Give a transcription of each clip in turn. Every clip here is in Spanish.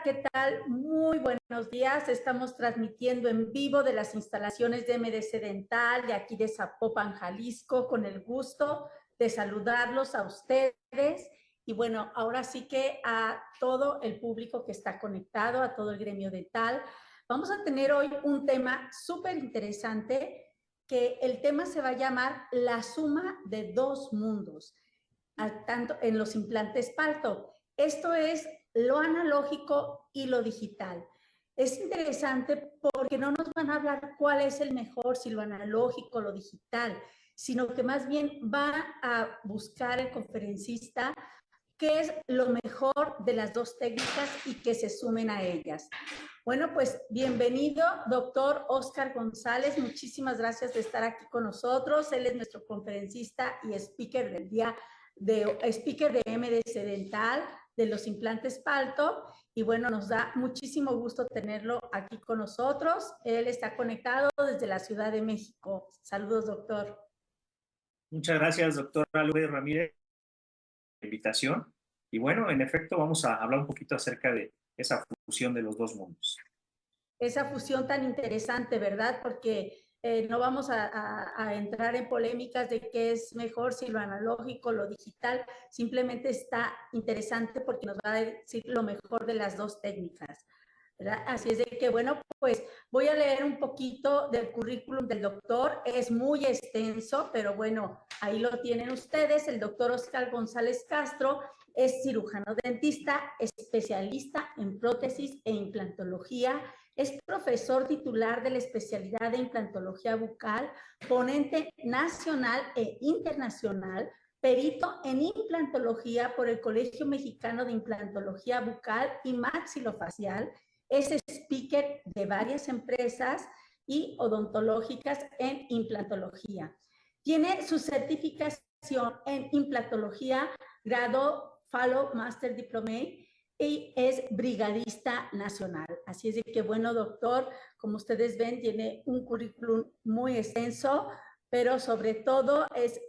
¿qué tal? Muy buenos días. Estamos transmitiendo en vivo de las instalaciones de MDC Dental, de aquí de Zapopan, Jalisco, con el gusto de saludarlos a ustedes. Y bueno, ahora sí que a todo el público que está conectado, a todo el gremio dental. Vamos a tener hoy un tema súper interesante, que el tema se va a llamar la suma de dos mundos, tanto en los implantes palto. Esto es lo analógico y lo digital. Es interesante porque no nos van a hablar cuál es el mejor, si lo analógico o lo digital, sino que más bien va a buscar el conferencista qué es lo mejor de las dos técnicas y que se sumen a ellas. Bueno, pues bienvenido, doctor Oscar González. Muchísimas gracias de estar aquí con nosotros. Él es nuestro conferencista y speaker del día speaker de MDC Dental, de los implantes palto. Y bueno, nos da muchísimo gusto tenerlo aquí con nosotros. Él está conectado desde la Ciudad de México. Saludos, doctor. Muchas gracias, doctora Lourdes Ramírez, por la invitación. Y bueno, en efecto, vamos a hablar un poquito acerca de esa fusión de los dos mundos. Esa fusión tan interesante, ¿verdad? Porque no vamos a entrar en polémicas de qué es mejor, si lo analógico, lo digital. Simplemente está interesante porque nos va a decir lo mejor de las dos técnicas, ¿verdad? Así es de que, bueno, pues voy a leer un poquito del currículum del doctor. Es muy extenso, pero bueno, ahí lo tienen ustedes. El doctor Oscar González Castro es cirujano dentista, especialista en prótesis e implantología. Es profesor titular de la especialidad de implantología bucal, ponente nacional e internacional, perito en implantología por el Colegio Mexicano de Implantología Bucal y Maxilofacial. Es speaker de varias empresas y odontológicas en implantología. Tiene su certificación en implantología, grado Fellow Master Diplomate, y es brigadista nacional. Así es de que, bueno, doctor, como ustedes ven, tiene un currículum muy extenso, pero sobre todo es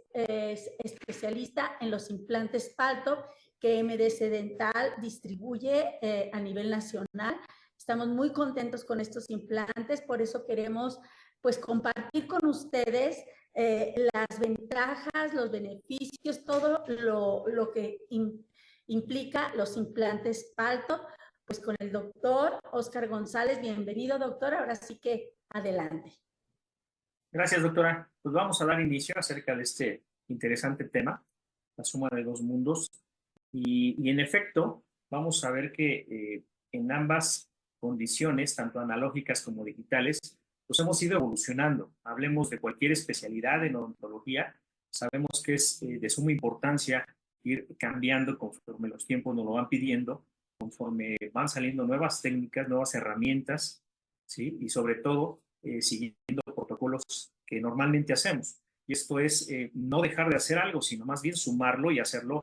especialista en los implantes palto que MDC Dental distribuye a nivel nacional. Estamos muy contentos con estos implantes, por eso queremos pues compartir con ustedes las ventajas, los beneficios, todo lo que implica los implantes palto, pues con el doctor Oscar González. Bienvenido, doctor. Ahora sí que adelante. Gracias, doctora. Pues vamos a dar inicio acerca de este interesante tema, la suma de dos mundos. Y en efecto, vamos a ver que en ambas condiciones, tanto analógicas como digitales, pues hemos ido evolucionando. Hablemos de cualquier especialidad en odontología, sabemos que es de suma importancia ir cambiando conforme los tiempos nos lo van pidiendo, conforme van saliendo nuevas técnicas, nuevas herramientas, ¿sí? Y sobre todo, siguiendo protocolos que normalmente hacemos. Y esto es no dejar de hacer algo, sino más bien sumarlo y hacerlo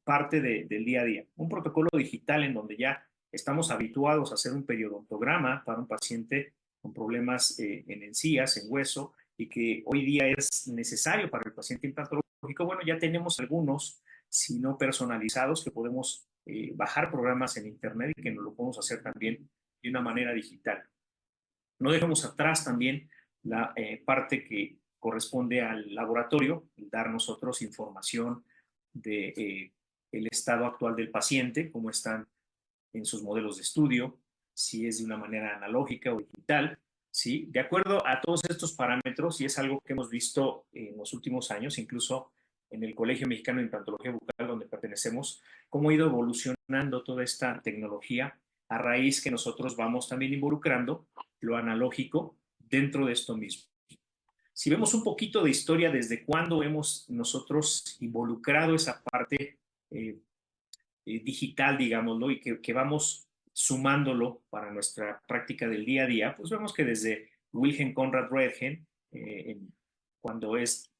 parte del día a día. Un protocolo digital en donde ya estamos habituados a hacer un periodontograma para un paciente con problemas en encías, en hueso, y que hoy día es necesario para el paciente implantológico. Bueno, ya tenemos algunos, si no personalizados, que podemos bajar programas en internet y que nos lo podemos hacer también de una manera digital. No dejemos atrás también la parte que corresponde al laboratorio, dar nosotros información de el estado actual del paciente, cómo están en sus modelos de estudio, si es de una manera analógica o digital, ¿sí? De acuerdo a todos estos parámetros, y es algo que hemos visto en los últimos años, incluso en el Colegio Mexicano de Implantología Bucal, donde pertenecemos, cómo ha ido evolucionando toda esta tecnología a raíz que nosotros vamos también involucrando lo analógico dentro de esto mismo. Si vemos un poquito de historia desde cuándo hemos nosotros involucrado esa parte digital, digámoslo, y que vamos sumándolo para nuestra práctica del día a día, pues vemos que desde Wilhelm Conrad Röntgen, cuando es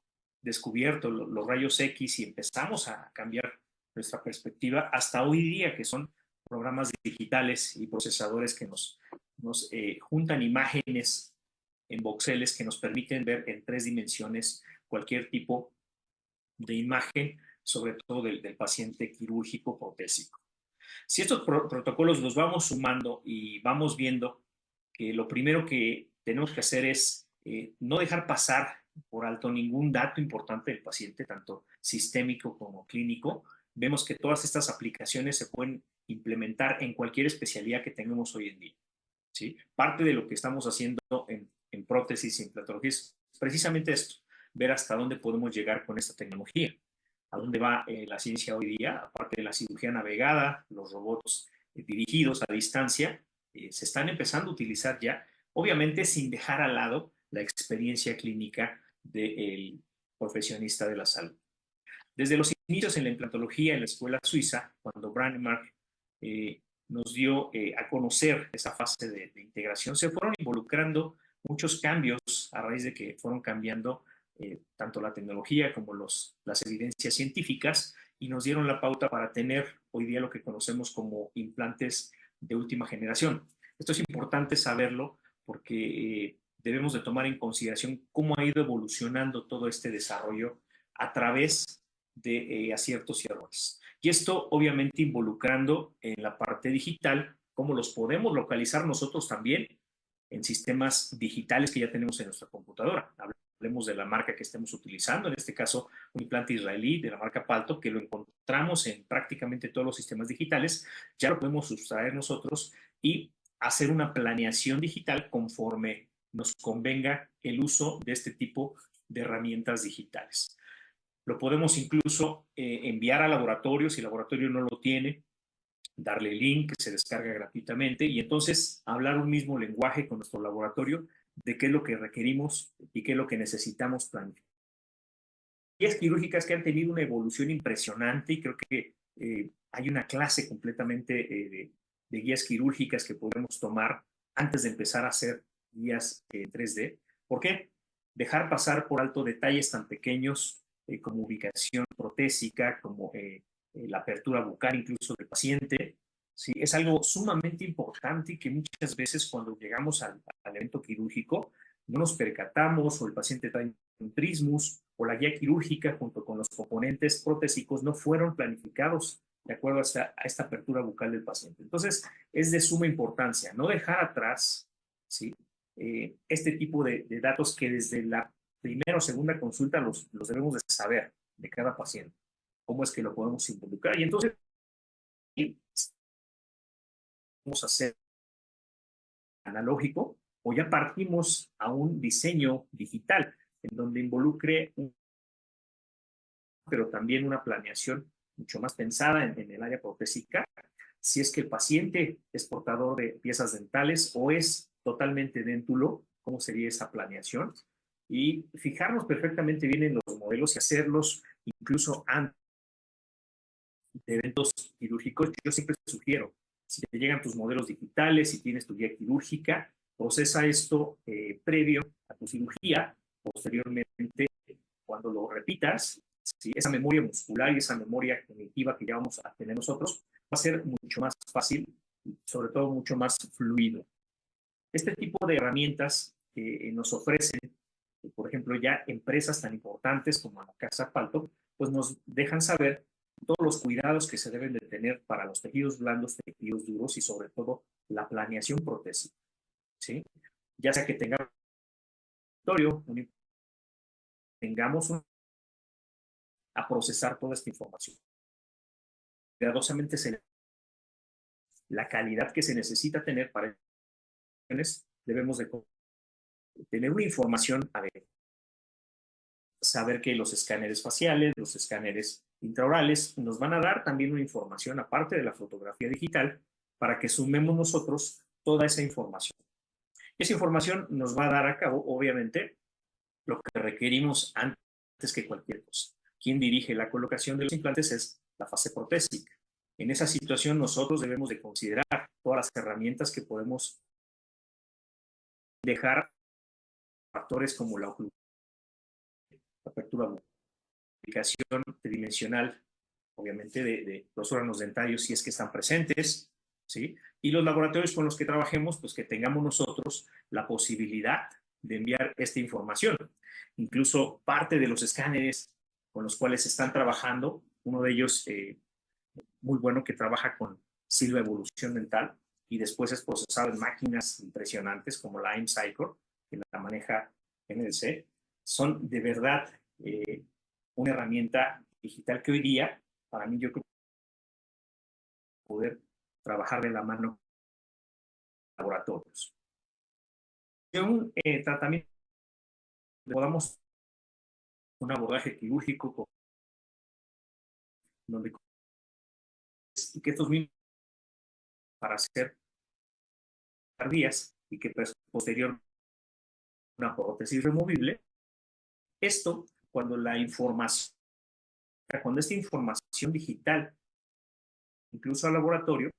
descubierto los rayos X y empezamos a cambiar nuestra perspectiva, hasta hoy día que son programas digitales y procesadores que nos juntan imágenes en voxeles que nos permiten ver en 3 dimensiones cualquier tipo de imagen, sobre todo del paciente quirúrgico protésico. Si estos protocolos los vamos sumando y vamos viendo que lo primero que tenemos que hacer es no dejar pasar por alto ningún dato importante del paciente, tanto sistémico como clínico, vemos que todas estas aplicaciones se pueden implementar en cualquier especialidad que tengamos hoy en día. ¿Sí? Parte de lo que estamos haciendo en prótesis y implantología es precisamente esto, ver hasta dónde podemos llegar con esta tecnología, a dónde va la ciencia hoy día, aparte de la cirugía navegada, los robots dirigidos a distancia, se están empezando a utilizar ya, obviamente sin dejar al lado la experiencia clínica del profesionista de la salud. Desde los inicios en la implantología en la escuela suiza, cuando Brånemark nos dio a conocer esa fase de integración, se fueron involucrando muchos cambios a raíz de que fueron cambiando tanto la tecnología como las evidencias científicas y nos dieron la pauta para tener hoy día lo que conocemos como implantes de última generación. Esto es importante saberlo porque debemos de tomar en consideración cómo ha ido evolucionando todo este desarrollo a través de aciertos y errores. Y esto obviamente involucrando en la parte digital, cómo los podemos localizar nosotros también en sistemas digitales que ya tenemos en nuestra computadora. Hablemos de la marca que estemos utilizando, en este caso un implante israelí de la marca Palto, que lo encontramos en prácticamente todos los sistemas digitales, ya lo podemos sustraer nosotros y hacer una planeación digital conforme nos convenga el uso de este tipo de herramientas digitales. Lo podemos incluso enviar al laboratorio, si el laboratorio no lo tiene, darle el link que se descarga gratuitamente y entonces hablar un mismo lenguaje con nuestro laboratorio de qué es lo que requerimos y qué es lo que necesitamos planificar. Guías quirúrgicas que han tenido una evolución impresionante y creo que hay una clase completamente de guías quirúrgicas que podemos tomar antes de empezar a hacer guías 3D. ¿Por qué? Dejar pasar por alto detalles tan pequeños como ubicación protésica, como la apertura bucal incluso del paciente. ¿Sí? Es algo sumamente importante y que muchas veces cuando llegamos al evento quirúrgico no nos percatamos o el paciente trae un trismus o la guía quirúrgica junto con los componentes protésicos no fueron planificados de acuerdo a esta apertura bucal del paciente. Entonces, es de suma importancia no dejar atrás, ¿sí? Este tipo de datos que desde la primera o segunda consulta los debemos de saber de cada paciente. Cómo es que lo podemos involucrar. Y entonces, vamos a hacer analógico o ya partimos a un diseño digital en donde involucre pero también una planeación mucho más pensada en el área protésica, si es que el paciente es portador de piezas dentales o es totalmente déntulo, cómo sería esa planeación, y fijarnos perfectamente bien en los modelos y hacerlos incluso antes de eventos quirúrgicos. Yo siempre sugiero, si te llegan tus modelos digitales, si tienes tu guía quirúrgica, procesa esto previo a tu cirugía, posteriormente, cuando lo repitas, ¿sí? Esa memoria muscular y esa memoria cognitiva que ya vamos a tener nosotros va a ser mucho más fácil y sobre todo mucho más fluido. Este tipo de herramientas que nos ofrecen, por ejemplo, ya empresas tan importantes como la Casa Palto, pues nos dejan saber todos los cuidados que se deben de tener para los tejidos blandos, tejidos duros y sobre todo la planeación protésica, ¿sí? Ya sea que tengamos a procesar toda esta información. Cuidadosamente la calidad que se necesita tener para debemos de tener una información a ver, saber que los escáneres faciales, los escáneres intraorales nos van a dar también una información aparte de la fotografía digital para que sumemos nosotros toda esa información. Esa información nos va a dar a cabo, obviamente, lo que requerimos antes que cualquier cosa. Quien dirige la colocación de los implantes es la fase protésica. En esa situación nosotros debemos de considerar todas las herramientas que podemos dejar, factores como la apertura, ubicación tridimensional, obviamente de los órganos dentarios si es que están presentes, ¿sí? Y los laboratorios con los que trabajemos, pues que tengamos nosotros la posibilidad de enviar esta información. Incluso parte de los escáneres con los cuales están trabajando, uno de ellos muy bueno que trabaja con silvaevolución mental, y después es procesado en máquinas impresionantes como la M-Cycle, que la maneja NLC. Son de verdad una herramienta digital que hoy día, para mí, yo creo que poder trabajar de la mano con laboratorios. De un tratamiento, podamos un abordaje quirúrgico donde y que estos mismos para hacer tardías y que posterior una prótesis removible. Esto cuando la información, cuando esta información digital, incluso al laboratorio,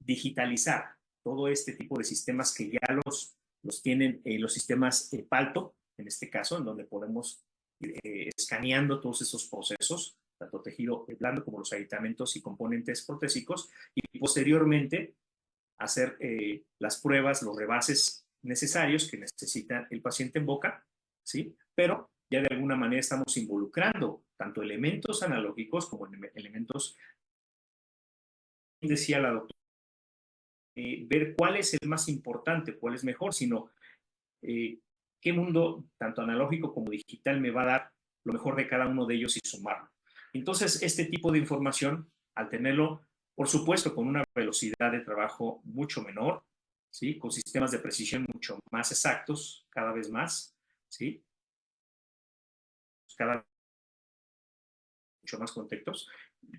digitalizar todo este tipo de sistemas que ya los tienen los sistemas PALTO, en este caso, en donde podemos escaneando todos esos procesos, tanto tejido blando como los aditamentos y componentes protésicos, y posteriormente hacer las pruebas, los rebases necesarios que necesita el paciente en boca, ¿sí? Pero ya de alguna manera estamos involucrando tanto elementos analógicos como elementos, decía la doctora, ver cuál es el más importante, cuál es mejor, sino qué mundo, tanto analógico como digital, me va a dar lo mejor de cada uno de ellos y sumarlo. Entonces, este tipo de información, al tenerlo, por supuesto, con una velocidad de trabajo mucho menor, ¿sí? Con sistemas de precisión mucho más exactos, cada vez más, ¿sí? Cada vez mucho más contextos,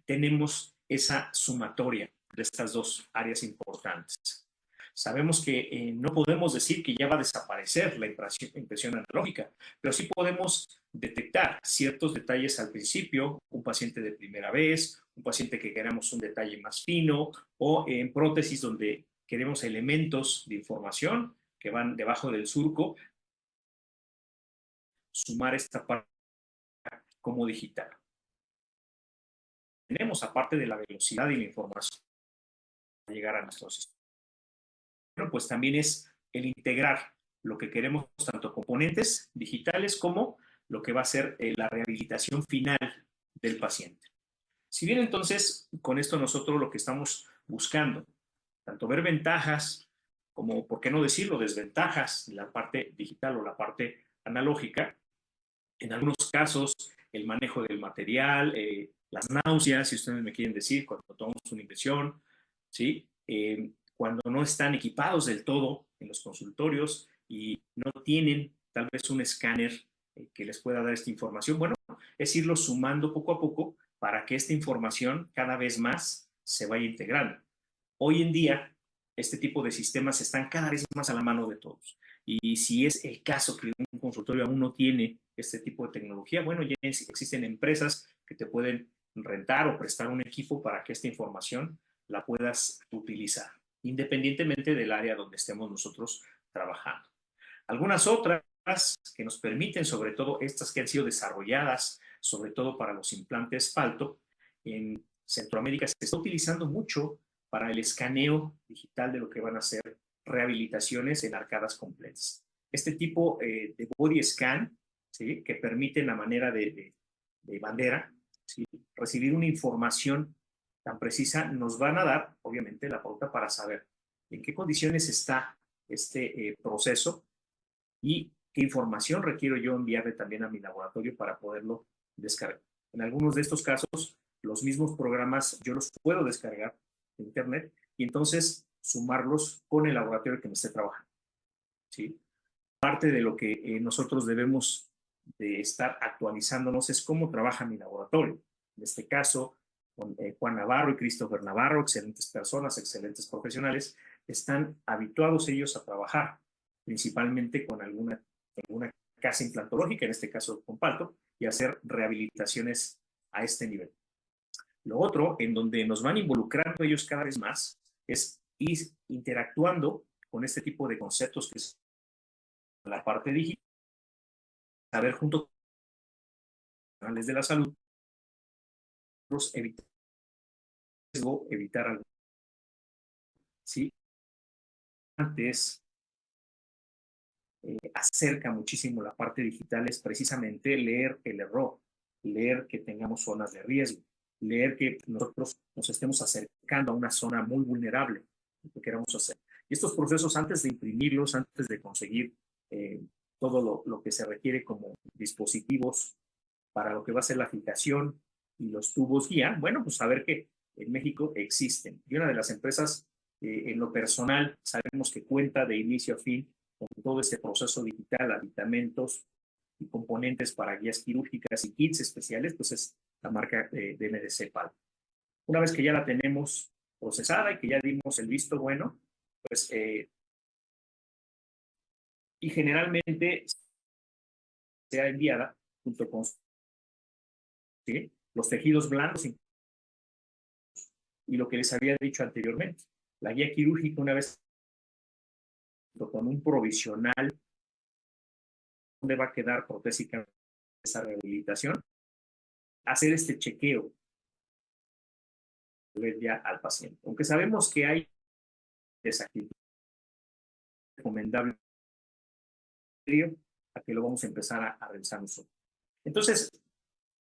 tenemos esa sumatoria de estas dos áreas importantes. Sabemos que no podemos decir que ya va a desaparecer la impresión analógica, pero sí podemos detectar ciertos detalles al principio, un paciente de primera vez, un paciente que queramos un detalle más fino, o en prótesis donde queremos elementos de información que van debajo del surco, sumar esta parte como digital. Tenemos, aparte de la velocidad y la información, para llegar a nuestro sistema. Bueno, pues también es el integrar lo que queremos, tanto componentes digitales como lo que va a ser la rehabilitación final del paciente. Si bien entonces con esto nosotros lo que estamos buscando, tanto ver ventajas como, por qué no decirlo, desventajas en la parte digital o la parte analógica, en algunos casos el manejo del material, las náuseas, si ustedes me quieren decir, cuando tomamos una impresión, ¿sí? Cuando no están equipados del todo en los consultorios y no tienen tal vez un escáner que les pueda dar esta información. Bueno, es irlo sumando poco a poco para que esta información cada vez más se vaya integrando. Hoy en día, este tipo de sistemas están cada vez más a la mano de todos. Y si es el caso que un consultorio aún no tiene este tipo de tecnología, bueno, ya existen empresas que te pueden rentar o prestar un equipo para que esta información la puedas utilizar, independientemente del área donde estemos nosotros trabajando. Algunas otras que nos permiten, sobre todo estas que han sido desarrolladas, sobre todo para los implantes PALTO, en Centroamérica se está utilizando mucho para el escaneo digital de lo que van a ser rehabilitaciones en arcadas completas. Este tipo de body scan, ¿sí? Que permiten a manera de bandera, ¿sí? Recibir una información tan precisa, nos van a dar, obviamente, la pauta para saber en qué condiciones está este proceso y qué información requiero yo enviarle también a mi laboratorio para poderlo descargar. En algunos de estos casos, los mismos programas yo los puedo descargar de internet y entonces sumarlos con el laboratorio que me esté trabajando, ¿sí? Parte de lo que nosotros debemos de estar actualizándonos es cómo trabaja mi laboratorio. En este caso, con Juan Navarro y Christopher Navarro, excelentes personas, excelentes profesionales, están habituados ellos a trabajar principalmente con alguna casa implantológica, en este caso con PALTO, y hacer rehabilitaciones a este nivel. Lo otro, en donde nos van involucrando ellos cada vez más, es ir interactuando con este tipo de conceptos que es la parte digital, saber junto con los profesionales de la salud, evitar algo. ¿Sí? Antes acerca muchísimo la parte digital es precisamente leer el error, leer que tengamos zonas de riesgo. leer que nosotros nos estemos acercando a una zona muy vulnerable, lo que queramos hacer. Y estos procesos, antes de imprimirlos, antes de conseguir todo lo que se requiere como dispositivos para lo que va a ser la fijación y los tubos guía, bueno, pues saber que en México existen. Y una de las empresas, en lo personal, sabemos que cuenta de inicio a fin con todo este proceso digital, aditamentos y componentes para guías quirúrgicas y kits especiales, pues es la marca de MDC PAL. Una vez que ya la tenemos procesada y que ya dimos el visto bueno, pues y generalmente sea enviada junto con, ¿sí?, los tejidos blandos y lo que les había dicho anteriormente. La guía quirúrgica, una vez con un provisional, donde va a quedar protésica esa rehabilitación, hacer este chequeo ya al paciente. Aunque sabemos que hay desactividad recomendable, a que lo vamos a empezar a revisar nosotros. Entonces,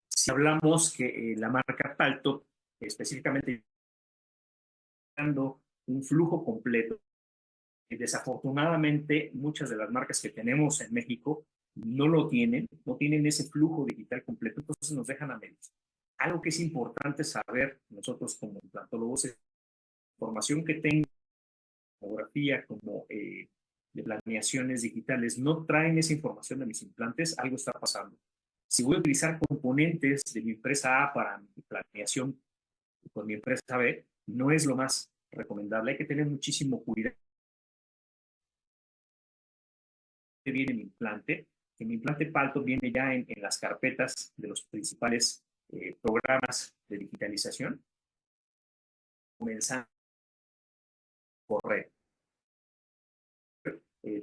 si hablamos que la marca Palto, específicamente dando un flujo completo, desafortunadamente muchas de las marcas que tenemos en México no lo tienen, no tienen ese flujo digital completo, entonces nos dejan a medias. Algo que es importante saber nosotros como implantólogos es información que tenga tomografía como de planeaciones digitales no traen esa información de mis implantes, algo está pasando. Si voy a utilizar componentes de mi empresa A para mi planeación con mi empresa B, no es lo más recomendable. Hay que tener muchísimo cuidado. Viene mi implante, que mi implante Palto viene ya en las carpetas de los principales programas de digitalización, comenzando a correr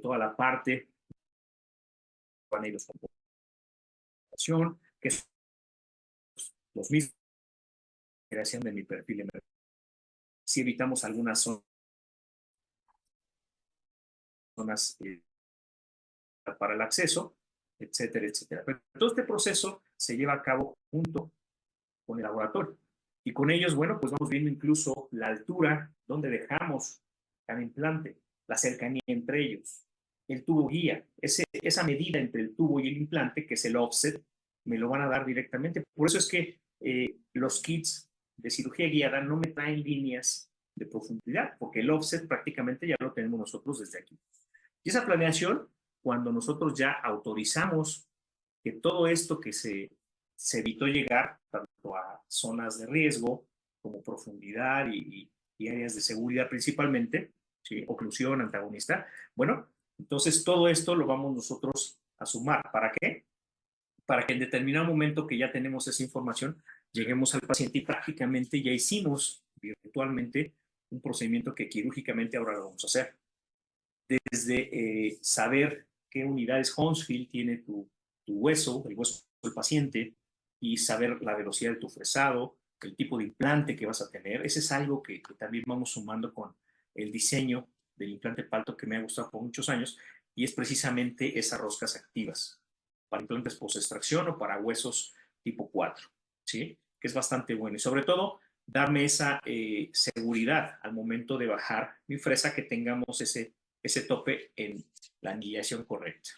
toda la parte paneles de computación, que son los mismos creación de mi perfil emergente. Si evitamos algunas zonas para el acceso, etcétera, etcétera. Pero todo este proceso se lleva a cabo junto con el laboratorio. Y con ellos, bueno, pues vamos viendo incluso la altura donde dejamos cada implante, la cercanía entre ellos, el tubo guía, esa medida entre el tubo y el implante, que es el offset, me lo van a dar directamente. Por eso es que los kits de cirugía guiada no me traen líneas de profundidad, porque el offset prácticamente ya lo tenemos nosotros desde aquí. Y esa planeación, cuando nosotros ya autorizamos que todo esto que se evitó llegar tanto a zonas de riesgo como profundidad y áreas de seguridad principalmente, ¿sí?, oclusión, antagonista, bueno, entonces todo esto lo vamos nosotros a sumar. ¿Para qué? Para que en determinado momento que ya tenemos esa información, lleguemos al paciente y prácticamente ya hicimos virtualmente un procedimiento que quirúrgicamente ahora lo vamos a hacer. Desde saber qué unidades Hounsfield tiene tu hueso, el hueso del paciente, y saber la velocidad de tu fresado, el tipo de implante que vas a tener. Ese es algo que también vamos sumando con el diseño del implante Palto, que me ha gustado por muchos años, y es precisamente esas roscas activas para implantes post-extracción o para huesos tipo 4, ¿sí? Que es bastante bueno. Y sobre todo, darme esa seguridad al momento de bajar mi fresa, que tengamos ese tope en la aniquilación correcta.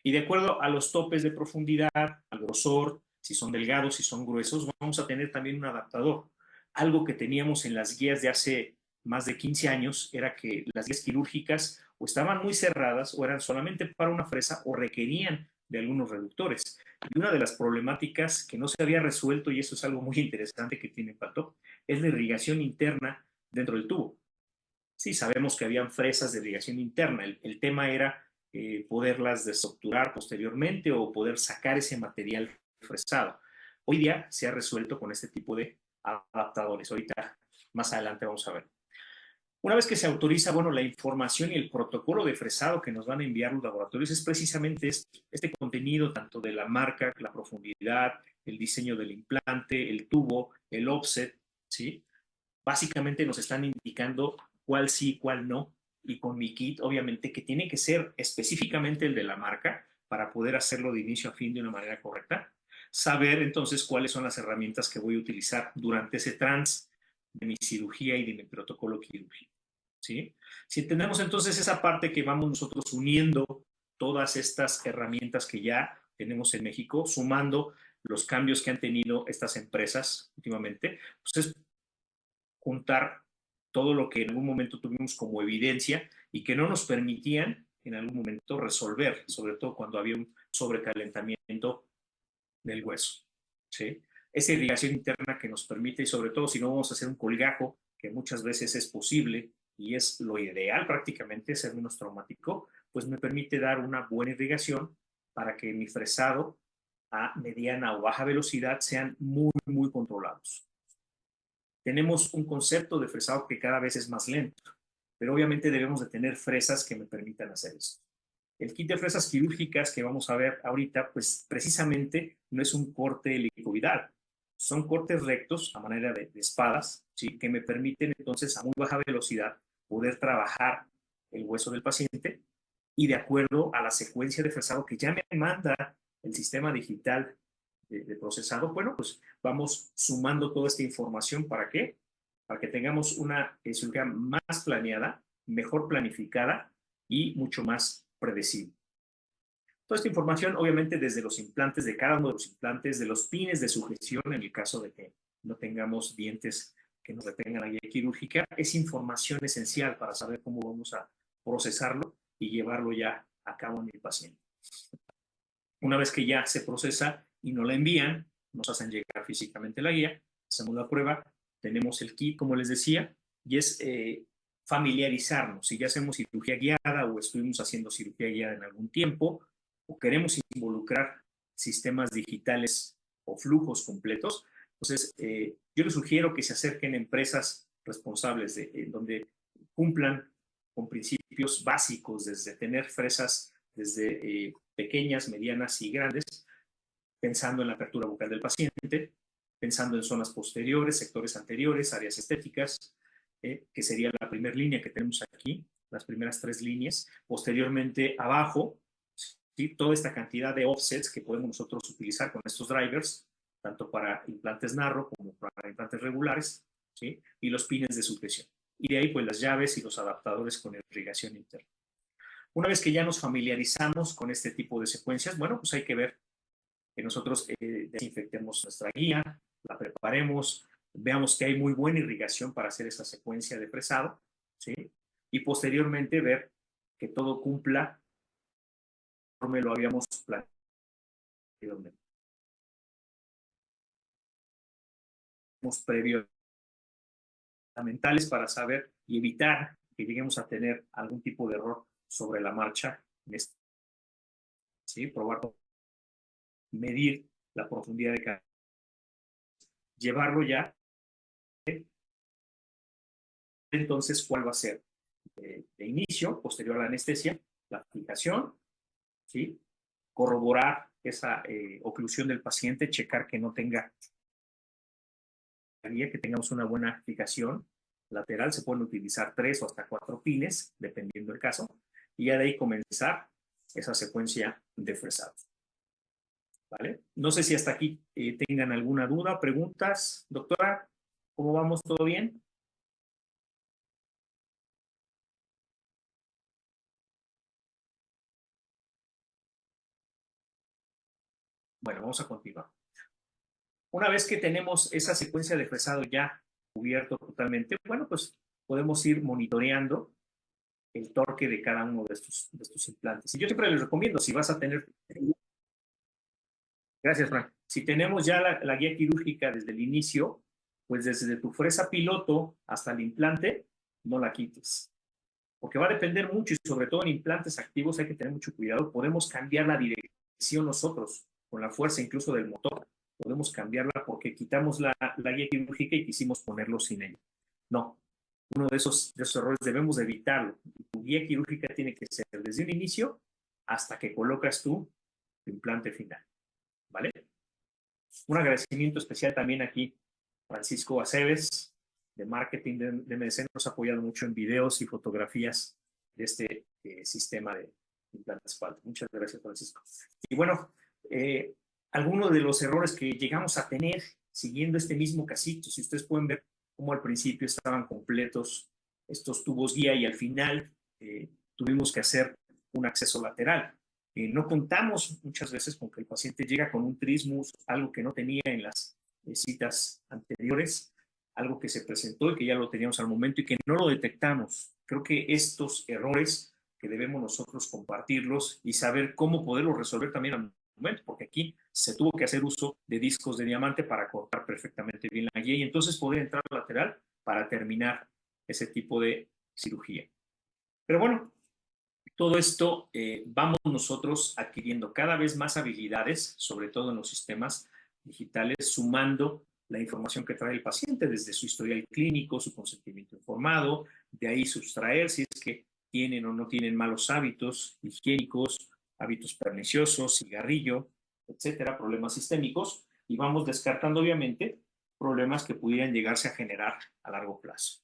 Y de acuerdo a los topes de profundidad, al grosor, si son delgados, si son gruesos, vamos a tener también un adaptador. Algo que teníamos en las guías de hace más de 15 años era que las guías quirúrgicas o estaban muy cerradas o eran solamente para una fresa o requerían de algunos reductores. Y una de las problemáticas que no se había resuelto, y eso es algo muy interesante que tiene Palto, es la irrigación interna dentro del tubo. Sí, sabemos que habían fresas de irrigación interna. El tema era poderlas desobturar posteriormente o poder sacar ese material fresado. Hoy día se ha resuelto con este tipo de adaptadores. Ahorita, más adelante, vamos a ver. Una vez que se autoriza, bueno, la información y el protocolo de fresado que nos van a enviar los laboratorios es precisamente este contenido, tanto de la marca, la profundidad, el diseño del implante, el tubo, el offset, ¿sí? Básicamente nos están indicando cuál sí, cuál no, y con mi kit, obviamente, que tiene que ser específicamente el de la marca para poder hacerlo de inicio a fin de una manera correcta. saber entonces cuáles son las herramientas que voy a utilizar durante ese trance de mi cirugía y de mi protocolo quirúrgico, ¿sí? Si entendemos entonces esa parte que vamos nosotros uniendo todas estas herramientas que ya tenemos en México, sumando los cambios que han tenido estas empresas últimamente, pues es juntar todo lo que en algún momento tuvimos como evidencia y que no nos permitían en algún momento resolver, sobre todo cuando había un sobrecalentamiento del hueso, ¿sí? Esa irrigación interna que nos permite, y sobre todo si no vamos a hacer un colgajo, que muchas veces es posible y es lo ideal prácticamente, ser menos traumático, pues me permite dar una buena irrigación para que mi fresado a mediana o baja velocidad sean muy, muy controlados. Tenemos un concepto de fresado que cada vez es más lento, pero obviamente debemos de tener fresas que me permitan hacer esto. El kit de fresas quirúrgicas que vamos a ver ahorita, pues precisamente no es un corte helicoidal, son cortes rectos a manera de espadas, ¿sí? Que me permiten entonces a muy baja velocidad poder trabajar el hueso del paciente y de acuerdo a la secuencia de fresado que ya me manda el sistema digital de procesado, bueno, pues vamos sumando toda esta información. ¿Para qué? Para que tengamos una cirugía más planeada, mejor planificada y mucho más predecible. Toda esta información, obviamente, desde los implantes, de cada uno de los implantes, de los pines de sujeción, en el caso de que no tengamos dientes que nos retengan la guía quirúrgica, es información esencial para saber cómo vamos a procesarlo y llevarlo ya a cabo en el paciente. Una vez que ya se procesa y nos la envían, nos hacen llegar físicamente la guía, hacemos la prueba, tenemos el kit, como les decía, y es familiarizarnos. Si ya hacemos cirugía guiada o estuvimos haciendo cirugía guiada en algún tiempo, o queremos involucrar sistemas digitales o flujos completos, entonces yo les sugiero que se acerquen a empresas responsables donde cumplan con principios básicos, desde tener fresas desde pequeñas, medianas y grandes, pensando en la apertura bucal del paciente, pensando en zonas posteriores, sectores anteriores, áreas estéticas, que sería la primera línea que tenemos aquí, las primeras 3 líneas. Posteriormente, abajo, ¿sí? Toda esta cantidad de offsets que podemos nosotros utilizar con estos drivers, tanto para implantes narro como para implantes regulares, ¿sí? Y los pines de sujeción. Y de ahí, pues, las llaves y los adaptadores con irrigación interna. Una vez que ya nos familiarizamos con este tipo de secuencias, bueno, pues hay que ver que nosotros desinfectemos nuestra guía, la preparemos, veamos que hay muy buena irrigación para hacer esta secuencia de fresado, ¿sí? Y posteriormente ver que todo cumpla conforme lo habíamos planeado. Previos fundamentales para saber y evitar que lleguemos a tener algún tipo de error sobre la marcha, ¿sí? Probar, medir la profundidad de cada, llevarlo ya. Entonces, ¿cuál va a ser? De inicio, posterior a la anestesia, la fijación, ¿sí? Corroborar esa oclusión del paciente, checar que no tenga que tengamos una buena fijación lateral. Se pueden utilizar 3 o hasta 4 pines, dependiendo del caso, y ya de ahí comenzar esa secuencia de fresado. ¿Vale? No sé si hasta aquí tengan alguna duda, preguntas. Doctora, ¿cómo vamos? ¿Todo bien? Bueno, vamos a continuar. Una vez que tenemos esa secuencia de fresado ya cubierto totalmente, bueno, pues podemos ir monitoreando el torque de cada uno de estos implantes. Y yo siempre les recomiendo, si vas a tener... Gracias, Frank. Si tenemos ya la guía quirúrgica desde el inicio, pues desde tu fresa piloto hasta el implante, no la quites. Porque va a depender mucho y sobre todo en implantes activos hay que tener mucho cuidado. Podemos cambiar la dirección nosotros, con la fuerza incluso del motor. Podemos cambiarla porque quitamos la guía quirúrgica y quisimos ponerlo sin ella. No, uno de esos errores debemos de evitarlo. Tu guía quirúrgica tiene que ser desde un inicio hasta que colocas tu implante final. ¿Vale? Un agradecimiento especial también aquí, Francisco Aceves, de marketing de MDC, nos ha apoyado mucho en videos y fotografías de este sistema de implantes Qualtech. Muchas gracias, Francisco. Y bueno, algunos de los errores que llegamos a tener siguiendo este mismo casito. Si ustedes pueden ver cómo al principio estaban completos estos tubos guía y al final tuvimos que hacer un acceso lateral. No contamos muchas veces con que el paciente llega con un trismus, algo que no tenía en las citas anteriores, algo que se presentó y que ya lo teníamos al momento y que no lo detectamos. Creo que estos errores que debemos nosotros compartirlos y saber cómo poderlos resolver también al momento, porque aquí se tuvo que hacer uso de discos de diamante para cortar perfectamente bien la guía y entonces poder entrar lateral para terminar ese tipo de cirugía. Pero bueno, todo esto vamos nosotros adquiriendo cada vez más habilidades, sobre todo en los sistemas digitales, sumando la información que trae el paciente desde su historial clínico, su consentimiento informado, de ahí sustraer si es que tienen o no tienen malos hábitos higiénicos, hábitos perniciosos, cigarrillo, etcétera, problemas sistémicos, y vamos descartando obviamente problemas que pudieran llegarse a generar a largo plazo.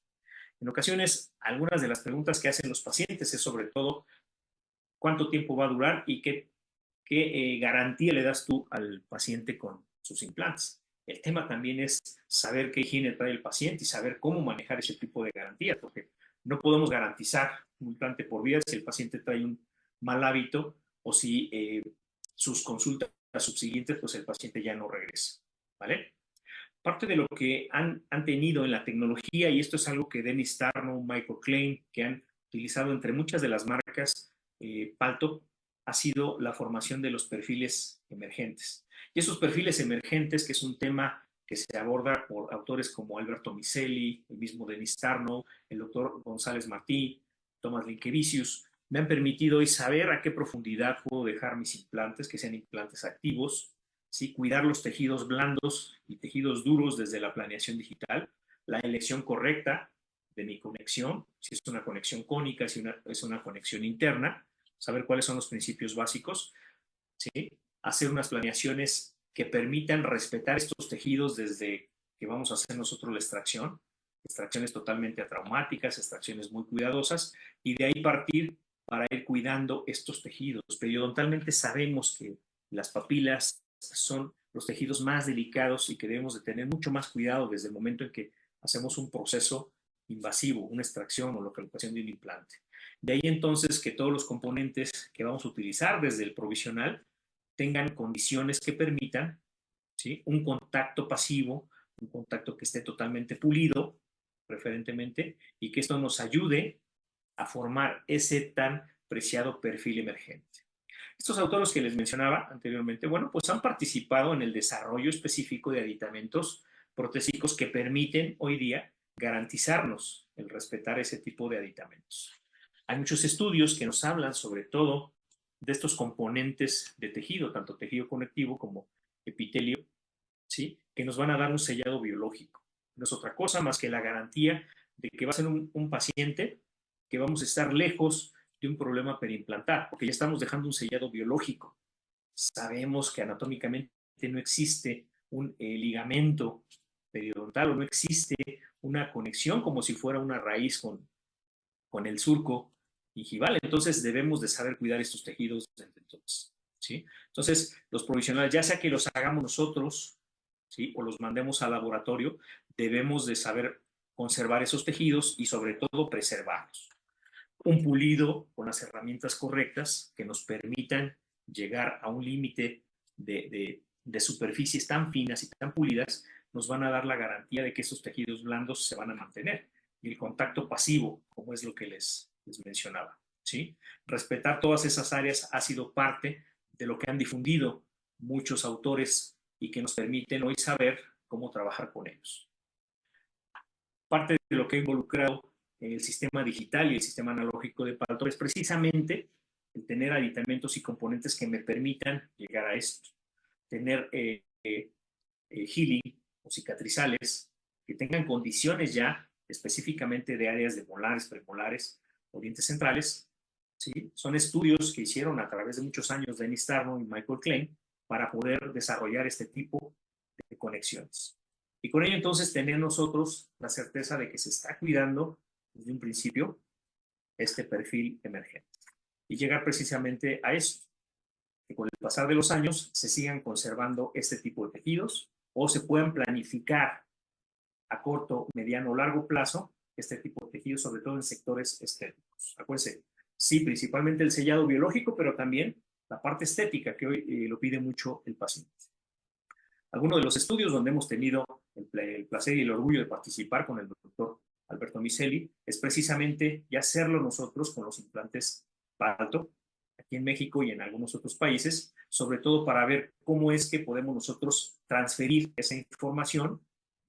En ocasiones, algunas de las preguntas que hacen los pacientes es sobre todo cuánto tiempo va a durar y qué garantía le das tú al paciente con sus implantes. El tema también es saber qué higiene trae el paciente y saber cómo manejar ese tipo de garantías, porque no podemos garantizar un implante por vida si el paciente trae un mal hábito o si sus consultas subsiguientes, pues el paciente ya no regresa, ¿vale? Parte de lo que han tenido en la tecnología, y esto es algo que Dennis Tarnow, Michael Klein, que han utilizado entre muchas de las marcas Palto, ha sido la formación de los perfiles emergentes. Y esos perfiles emergentes, que es un tema que se aborda por autores como Alberto Micelli, el mismo Dennis Tarnow, el doctor González Martí, Tomás Linkevicius, me han permitido hoy saber a qué profundidad puedo dejar mis implantes, que sean implantes activos, ¿sí? Cuidar los tejidos blandos y tejidos duros desde la planeación digital, la elección correcta de mi conexión, si es una conexión cónica, si es una conexión interna, saber cuáles son los principios básicos, ¿sí? Hacer unas planeaciones que permitan respetar estos tejidos desde que vamos a hacer nosotros la extracción, extracciones totalmente atraumáticas, extracciones muy cuidadosas, y de ahí partir para ir cuidando estos tejidos. Periodontalmente sabemos que las papilas son los tejidos más delicados y que debemos de tener mucho más cuidado desde el momento en que hacemos un proceso invasivo, una extracción o localización de un implante. De ahí entonces que todos los componentes que vamos a utilizar desde el provisional tengan condiciones que permitan, ¿sí?, un contacto pasivo, un contacto que esté totalmente pulido, preferentemente, y que esto nos ayude a formar ese tan preciado perfil emergente. Estos autores que les mencionaba anteriormente, bueno, pues han participado en el desarrollo específico de aditamentos protésicos que permiten hoy día garantizarnos el respetar ese tipo de aditamentos. Hay muchos estudios que nos hablan sobre todo de estos componentes de tejido, tanto tejido conectivo como epitelio, ¿sí?, que nos van a dar un sellado biológico. No es otra cosa más que la garantía de que va a ser un paciente que vamos a estar lejos de un problema periimplantar, porque ya estamos dejando un sellado biológico. Sabemos que anatómicamente no existe un ligamento periodontal o no existe una conexión como si fuera una raíz con el surco gingival. Entonces debemos de saber cuidar estos tejidos desde entonces, ¿sí? Entonces los provisionales, ya sea que los hagamos nosotros, ¿sí?, o los mandemos al laboratorio, debemos de saber conservar esos tejidos y sobre todo preservarlos. Un pulido con las herramientas correctas que nos permitan llegar a un límite de superficies tan finas y tan pulidas nos van a dar la garantía de que esos tejidos blandos se van a mantener. Y el contacto pasivo, como es lo que les mencionaba, ¿sí? Respetar todas esas áreas ha sido parte de lo que han difundido muchos autores y que nos permiten hoy saber cómo trabajar con ellos. Parte de lo que ha involucrado el sistema digital y el sistema analógico de Palto es precisamente el tener aditamentos y componentes que me permitan llegar a esto. Tener healing o cicatrizales que tengan condiciones ya específicamente de áreas de molares, premolares o dientes centrales, ¿sí? Son estudios que hicieron a través de muchos años Dennis Tarnow y Michael Klein para poder desarrollar este tipo de conexiones. Y con ello entonces tener nosotros la certeza de que se está cuidando desde un principio este perfil emergente. Y llegar precisamente a esto. que con el pasar de los años se sigan conservando este tipo de tejidos o se puedan planificar a corto, mediano o largo plazo este tipo de tejidos, sobre todo en sectores estéticos. Acuérdense, sí, principalmente el sellado biológico, pero también la parte estética que hoy lo pide mucho el paciente. Algunos de los estudios donde hemos tenido el placer y el orgullo de participar con el doctor Alberto Miceli es precisamente ya hacerlo nosotros con los implantes Palto, aquí en México y en algunos otros países, sobre todo para ver cómo es que podemos nosotros transferir esa información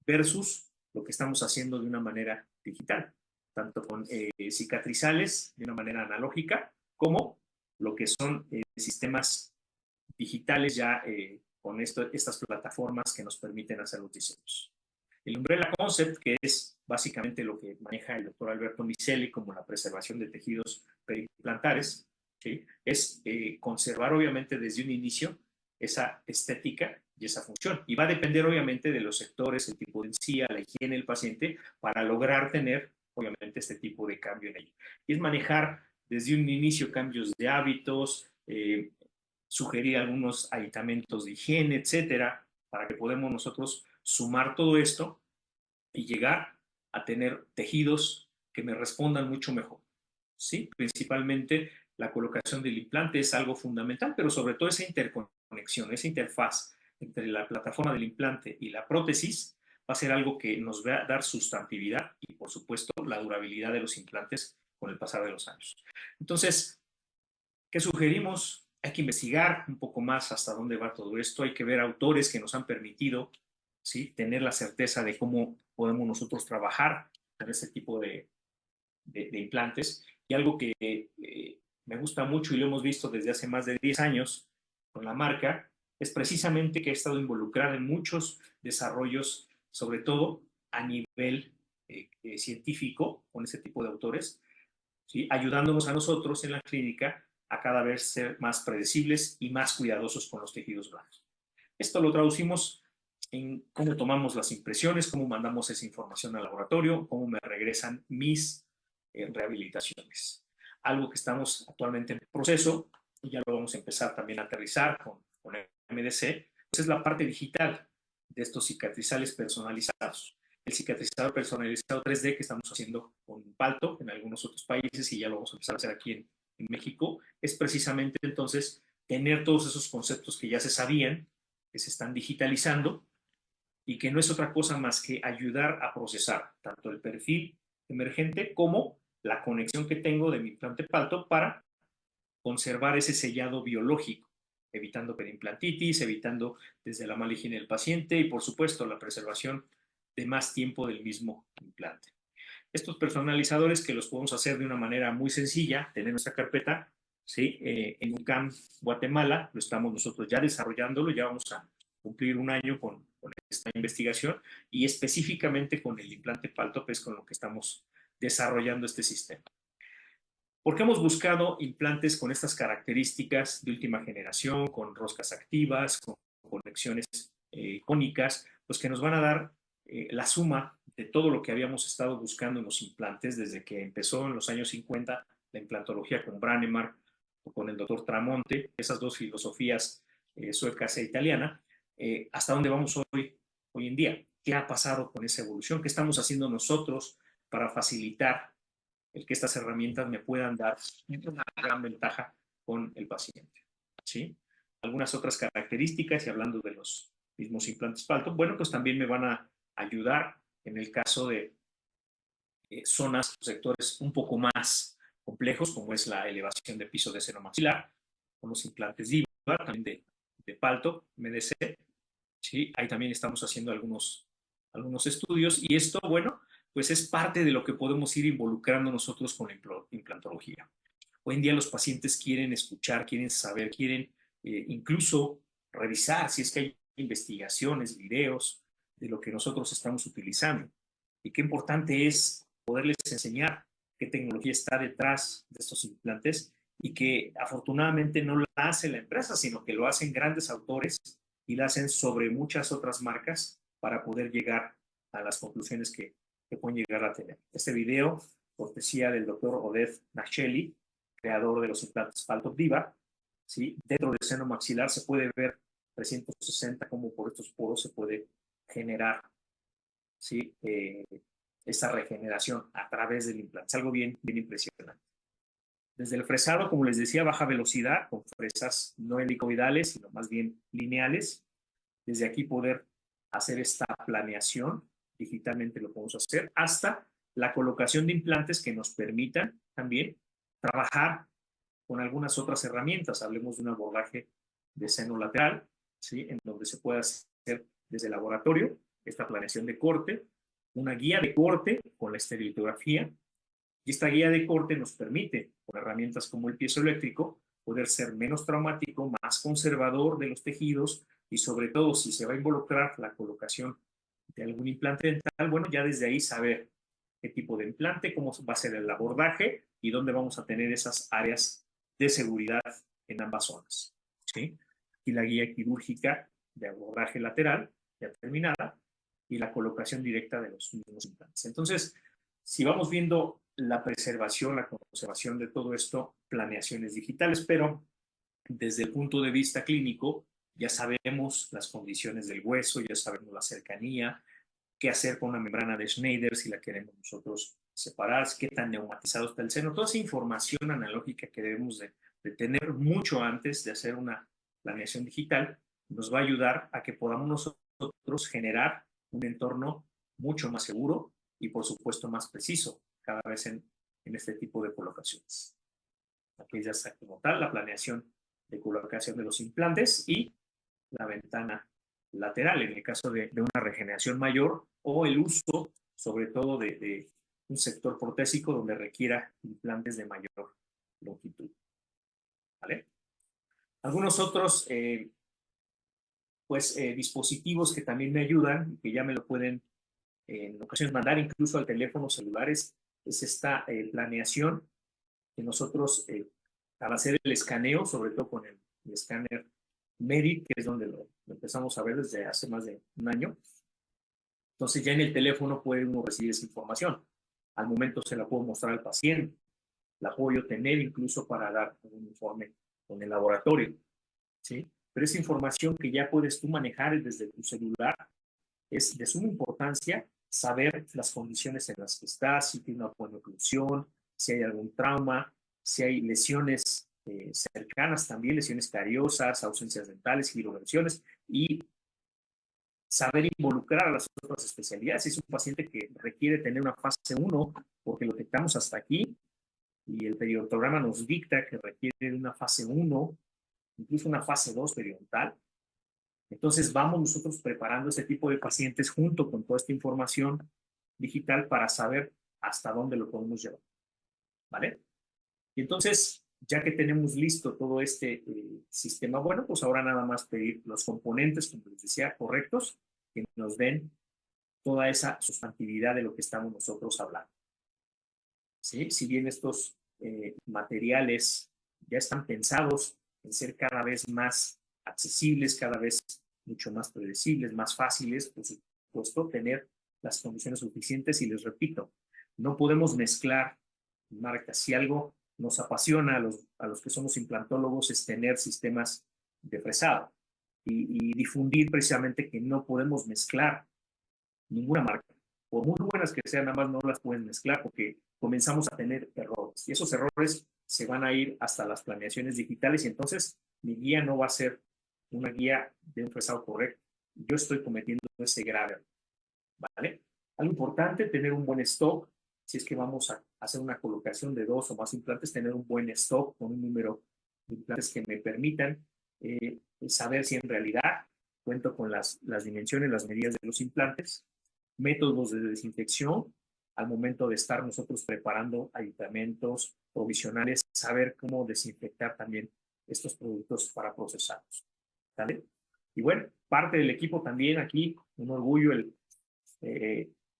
versus lo que estamos haciendo de una manera digital, tanto con cicatrizales de una manera analógica, como lo que son sistemas digitales ya con estas plataformas que nos permiten hacer los diseños. El Umbrella Concept, que es básicamente lo que maneja el doctor Alberto Miceli como la preservación de tejidos periimplantares, ¿sí? Es conservar obviamente desde un inicio esa estética y esa función. Y va a depender obviamente de los sectores, el tipo de encía, la higiene del paciente, para lograr tener obviamente este tipo de cambio en ello. Y es manejar desde un inicio cambios de hábitos, sugerir algunos aditamentos de higiene, etcétera, para que podamos nosotros sumar todo esto y llegar a tener tejidos que me respondan mucho mejor. ¿Sí? Principalmente la colocación del implante es algo fundamental, pero sobre todo esa interconexión, esa interfaz entre la plataforma del implante y la prótesis va a ser algo que nos va a dar sustantividad y, por supuesto, la durabilidad de los implantes con el pasar de los años. Entonces, ¿qué sugerimos? Hay que investigar un poco más hasta dónde va todo esto, hay que ver autores que nos han permitido, ¿sí?, tener la certeza de cómo podemos nosotros trabajar con este tipo de implantes. Y algo que me gusta mucho y lo hemos visto desde hace más de 10 años con la marca, es precisamente que he estado involucrado en muchos desarrollos, sobre todo a nivel científico, con ese tipo de autores, ¿sí?, ayudándonos a nosotros en la clínica a cada vez ser más predecibles y más cuidadosos con los tejidos blandos. Esto lo traducimos en cómo tomamos las impresiones, cómo mandamos esa información al laboratorio, cómo me regresan mis rehabilitaciones. Algo que estamos actualmente en proceso, y ya lo vamos a empezar también a aterrizar con MDC, pues es la parte digital de estos cicatrizales personalizados. El cicatrizador personalizado 3D que estamos haciendo con Palto en algunos otros países y ya lo vamos a empezar a hacer aquí en México, es precisamente entonces tener todos esos conceptos que ya se sabían, que se están digitalizando y que no es otra cosa más que ayudar a procesar tanto el perfil emergente como la conexión que tengo de mi implante Palto para conservar ese sellado biológico, evitando periimplantitis, evitando desde la mala higiene del paciente y, por supuesto, la preservación de más tiempo del mismo implante. Estos personalizadores que los podemos hacer de una manera muy sencilla, tener nuestra carpeta, ¿sí? En UCAM Guatemala, lo estamos nosotros ya desarrollándolo, ya vamos a cumplir un año con esta investigación y específicamente con el implante Palto, es con lo que estamos desarrollando este sistema. ¿Por qué hemos buscado implantes con estas características de última generación, con roscas activas, con conexiones cónicas, pues que nos van a dar la suma de todo lo que habíamos estado buscando en los implantes desde que empezó en los años 50 la implantología con Brånemark o con el doctor Tramonte, esas dos filosofías suecas e italiana, hasta dónde vamos hoy en día? ¿Qué ha pasado con esa evolución? ¿Qué estamos haciendo nosotros para facilitar el que estas herramientas me puedan dar una gran ventaja con el paciente? ¿Sí? Algunas otras características, y hablando de los mismos implantes Palto, bueno, pues también me van a ayudar en el caso de zonas o sectores un poco más complejos, como es la elevación de piso de seno maxilar, con los implantes Diva, también de Palto, MDC, ¿sí? Ahí también estamos haciendo algunos estudios, y esto, bueno, pues es parte de lo que podemos ir involucrando nosotros con la implantología. Hoy en día los pacientes quieren escuchar, quieren saber, quieren incluso revisar si es que hay investigaciones, videos de lo que nosotros estamos utilizando. Y qué importante es poderles enseñar qué tecnología está detrás de estos implantes y que afortunadamente no lo hace la empresa, sino que lo hacen grandes autores y lo hacen sobre muchas otras marcas para poder llegar a las conclusiones que pueden llegar a tener. Este video, cortesía del doctor Oded Nacheli, creador de los implantes Palto Diva, ¿sí? Dentro del seno maxilar se puede ver 360 como por estos poros se puede generar, ¿sí? Esta regeneración a través del implante. Es algo bien, bien impresionante. Desde el fresado, como les decía, baja velocidad, con fresas no helicoidales, sino más bien lineales. Desde aquí poder hacer esta planeación, digitalmente lo podemos hacer, hasta la colocación de implantes que nos permitan también trabajar con algunas otras herramientas. Hablemos de un abordaje de seno lateral, ¿sí? En donde se puede hacer desde el laboratorio esta planeación de corte, una guía de corte con la estereolitografía, y esta guía de corte nos permite, con herramientas como el piezoeléctrico, poder ser menos traumático, más conservador de los tejidos y sobre todo si se va a involucrar la colocación de algún implante dental, bueno, ya desde ahí saber qué tipo de implante, cómo va a ser el abordaje y dónde vamos a tener esas áreas de seguridad en ambas zonas, ¿sí? Y la guía quirúrgica de abordaje lateral ya terminada y la colocación directa de los mismos implantes. Entonces, si vamos viendo la preservación, la conservación de todo esto, planeaciones digitales, pero desde el punto de vista clínico, ya sabemos las condiciones del hueso, ya sabemos la cercanía, qué hacer con una membrana de Schneider si la queremos nosotros separar, qué tan neumatizado está el seno, toda esa información analógica que debemos de tener mucho antes de hacer una planeación digital, nos va a ayudar a que podamos nosotros generar un entorno mucho más seguro y por supuesto más preciso cada vez en este tipo de colocaciones. Aquí ya está como tal la planeación de colocación de los implantes y la ventana lateral en el caso de una regeneración mayor o el uso sobre todo de un sector protésico donde requiera implantes de mayor longitud. ¿Vale? Algunos otros dispositivos que también me ayudan y que ya me lo pueden en ocasiones mandar incluso al teléfono celulares es esta planeación que nosotros al hacer el escaneo, sobre todo con el escáner Medic, que es donde lo empezamos a ver desde hace más de un año. Entonces ya en el teléfono puede uno recibir esa información. Al momento se la puedo mostrar al paciente, la puedo yo tener incluso para dar un informe con el laboratorio, ¿sí? Pero esa información que ya puedes tú manejar desde tu celular es de suma importancia saber las condiciones en las que estás, si tiene una buena oclusión, si hay algún trauma, si hay lesiones cercanas también, lesiones cariosas, ausencias dentales, giroversiones, y saber involucrar a las otras especialidades. Si es un paciente que requiere tener una fase 1, porque lo detectamos hasta aquí, y el periodontograma nos dicta que requiere una fase 1, incluso una fase 2 periodontal. Entonces vamos nosotros preparando este tipo de pacientes junto con toda esta información digital para saber hasta dónde lo podemos llevar, ¿vale? Y entonces, ya que tenemos listo todo este sistema, bueno, pues ahora nada más pedir los componentes, como les decía, correctos, que nos den toda esa sustantividad de lo que estamos nosotros hablando. ¿Sí? Si bien estos materiales ya están pensados en ser cada vez más accesibles, cada vez mucho más predecibles, más fáciles, por supuesto, tener las condiciones suficientes y les repito, no podemos mezclar marcas. Si algo nos apasiona a los que somos implantólogos es tener sistemas de fresado y difundir precisamente que no podemos mezclar ninguna marca. Por muy buenas que sean, nada más no las pueden mezclar porque comenzamos a tener errores. Y esos errores se van a ir hasta las planeaciones digitales y entonces mi guía no va a ser una guía de un fresado correcto. Yo estoy cometiendo ese grave error, ¿vale? Algo importante, tener un buen stock. Si es que vamos a hacer una colocación de 2 o más implantes, tener un buen stock con un número de implantes que me permitan saber si en realidad cuento con las dimensiones, las medidas de los implantes, métodos de desinfección al momento de estar nosotros preparando aditamentos provisionales, saber cómo desinfectar también estos productos para procesarlos. ¿Vale? Y bueno, parte del equipo también aquí, un orgullo, el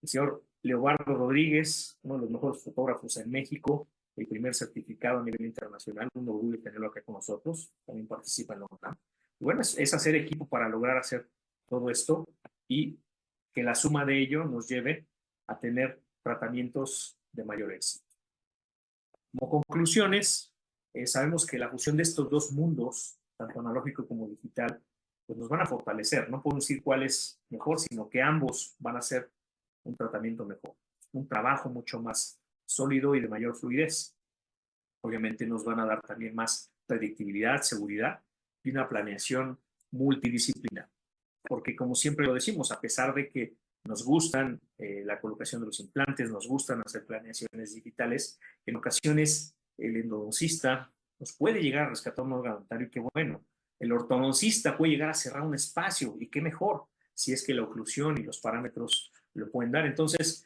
señor Leobardo Rodríguez, uno de los mejores fotógrafos en México, el primer certificado a nivel internacional, un orgullo tenerlo acá con nosotros, también participa en la UNAM. Y bueno, es hacer equipo para lograr hacer todo esto y que la suma de ello nos lleve a tener tratamientos de mayor éxito. Como conclusiones, sabemos que la fusión de estos dos mundos, tanto analógico como digital, pues nos van a fortalecer. No podemos decir cuál es mejor, sino que ambos van a hacer un tratamiento mejor, un trabajo mucho más sólido y de mayor fluidez. Obviamente nos van a dar también más predictibilidad, seguridad y una planeación multidisciplinar. Porque como siempre lo decimos, a pesar de que nos gustan la colocación de los implantes, nos gustan hacer planeaciones digitales, en ocasiones el endodoncista nos puede llegar a rescatar un órgano dentario y qué bueno. El ortodoncista puede llegar a cerrar un espacio y qué mejor si es que la oclusión y los parámetros lo pueden dar. Entonces,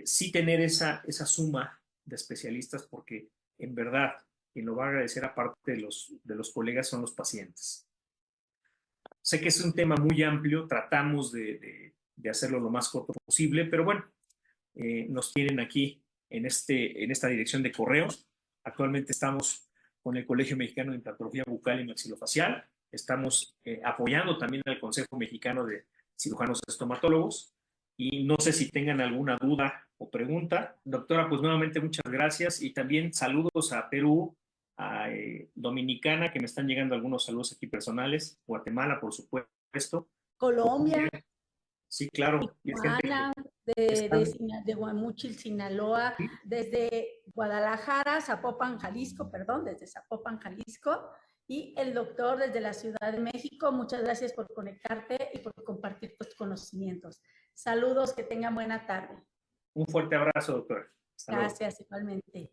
sí tener esa suma de especialistas porque en verdad quien lo va a agradecer aparte de los colegas son los pacientes. Sé que es un tema muy amplio, tratamos de hacerlo lo más corto posible, pero bueno, nos tienen aquí en esta dirección de correo. Actualmente estamos con el Colegio Mexicano de Implantología Bucal y Maxilofacial. Estamos apoyando también al Consejo Mexicano de Cirujanos Estomatólogos. Y no sé si tengan alguna duda o pregunta. Doctora, pues nuevamente muchas gracias y también saludos a Perú, a Dominicana, que me están llegando algunos saludos aquí personales, Guatemala, por supuesto. Colombia, Sí, claro. Y es gente Tijuana, que están... de Guamúchil, Sinaloa, desde Guadalajara, Zapopan, Jalisco, perdón, desde Zapopan, Jalisco, y el doctor desde la Ciudad de México. Muchas gracias por conectarte y por compartir tus conocimientos. Saludos, que tengan buena tarde. Un fuerte abrazo, doctor. Hasta luego. Gracias, igualmente.